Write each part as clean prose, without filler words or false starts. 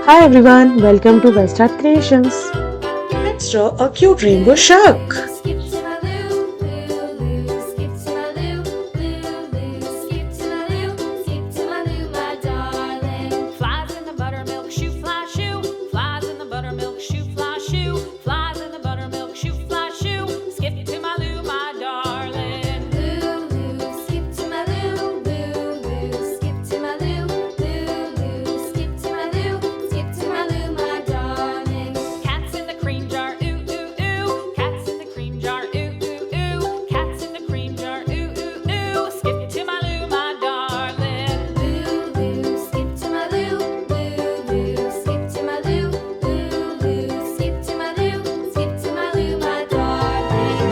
Hi everyone, welcome to Best Art Creations. Let's draw a cute rainbow shark. Skip to my loo, loo, loo. Skip to my loo, loo, loo. Skip to my loo, skip to my loo, my darling. Flies in the buttermilk shoe, fly shoe. Flies in the buttermilk shoe, fly shoe. Flies in the buttermilk shoe, fly shoe. Skip to my loo, my darling. Loo, loo. Skip to my loo, loo, loo. Skip to my loo, loo, loo. Skip to my loo, skip to my loo, my darling. Cats in the cream jar, ooh, ooh, ooh. Cats in the cream jar, ooh, ooh, ooh. Cats in the cream jar, ooh, ooh, ooh. Skip to my loo, my darling. Loo, loo. Skip to my loo, loo, loo. Skip to my loo, loo, loo. Skip to my loo, skip to my loo, my darling.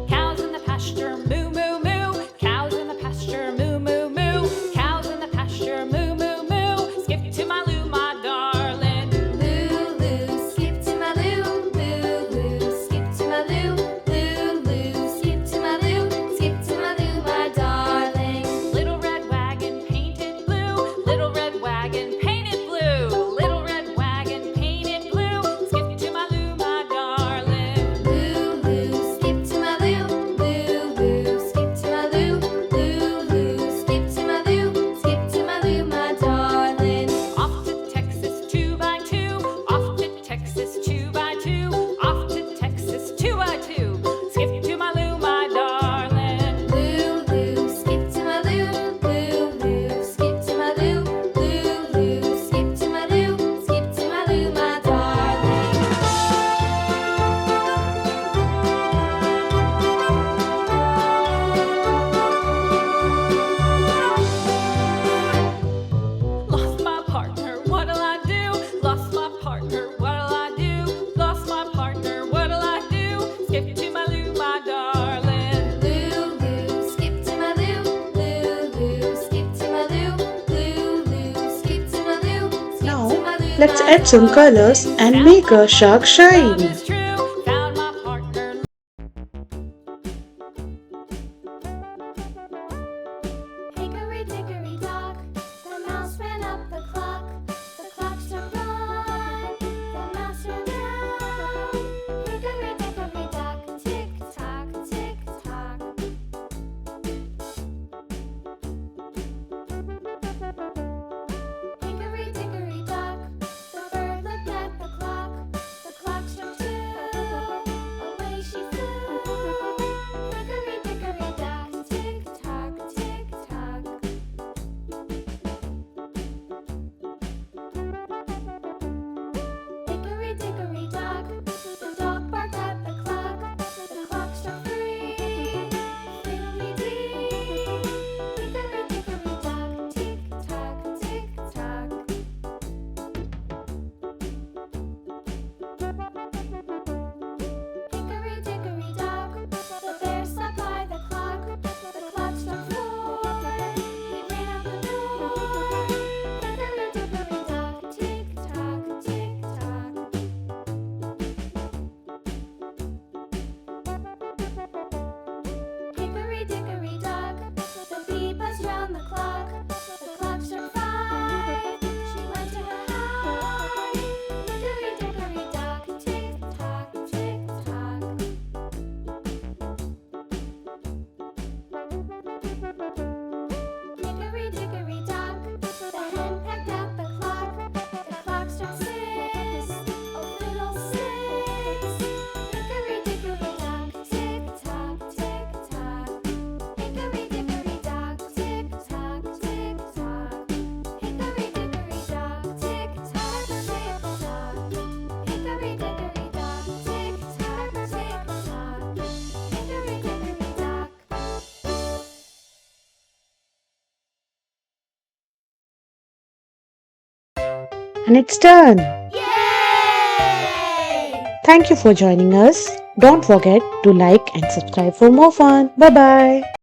Cows in the pasture, moo, moo, moo. Cows in the pasture, moo, moo, moo. Cows in the pasture, moo, moo, moo. Skip to my loo, my darling. Loo, loo. Skip to my loo, loo, loo. Skip to my loo, loo, loo. Skip to my loo, skip to my loo, my darling. Little red wagon painted blue. Little red wagon painted blue. Little red wagon painted blue. Skip to my loo, my darling. Loo, loo. Skip to my loo, loo, loo. Skip to my loo, loo, loo. Skip to my loo, skip to my loo, my darling. Off to Texas 2x2. Off to Texas 2x2. Off to Texas 2x2. Skip to my loo, my darling. Loo, loo. Skip to my loo, loo, loo. Skip to my loo, loo, loo. Skip to my loo, skip to my loo, my darling. Lost my partner, what'll I do? Lost my partner, what'll I do? Lost my partner, what'll I do? Skip to my loo, my darling. Loo, loo. Skip to my loo, loo, loo. Skip to my loo, loo, loo. Skip to my loo, skip to Now, my loo, let's my add some darling. colors and make a shark Love shine. is true, found my partner. Hickory dickory dock, the mouse ran up the clock. The clock struck one, the mouse ran down. Hickory dickory dock, tick tock, tick tock. Hickory dickory dock, the bird looked at the clock. The clock struck two, away she flew. Hickory dickory dock, tick tock, tick tock. Hickory dickory dock, the dog barked at the clock. The clock struck three, fiddly-dee. Hickory dickory dock, tick tock, tick tock. Hickory dickory dock, the bear sat by the clock. The clock struck four, he ran out the door. Hickory dickory dock, tick tock, tick tock. Hickory dickory dock, the bee buzzed round the clock. The clock struck five, she went to her hive. Hickory dickory dock, tick tock, tick tock. Hickory dickory dock, the hen pecked at the clock. The clock struck six, oh fiddlesticks. Hickory dickory dock, tick tock, tick tock. Hickory dickory dock, tick tock, tick tock. Hickory dickory dock, tick tock, tick tock. Hickory dickory dock, tick tock, tick tock. Hickory dickory dock. And it's done. Yay! Thank you for joining us. Don't forget to like and subscribe for more fun. Bye bye.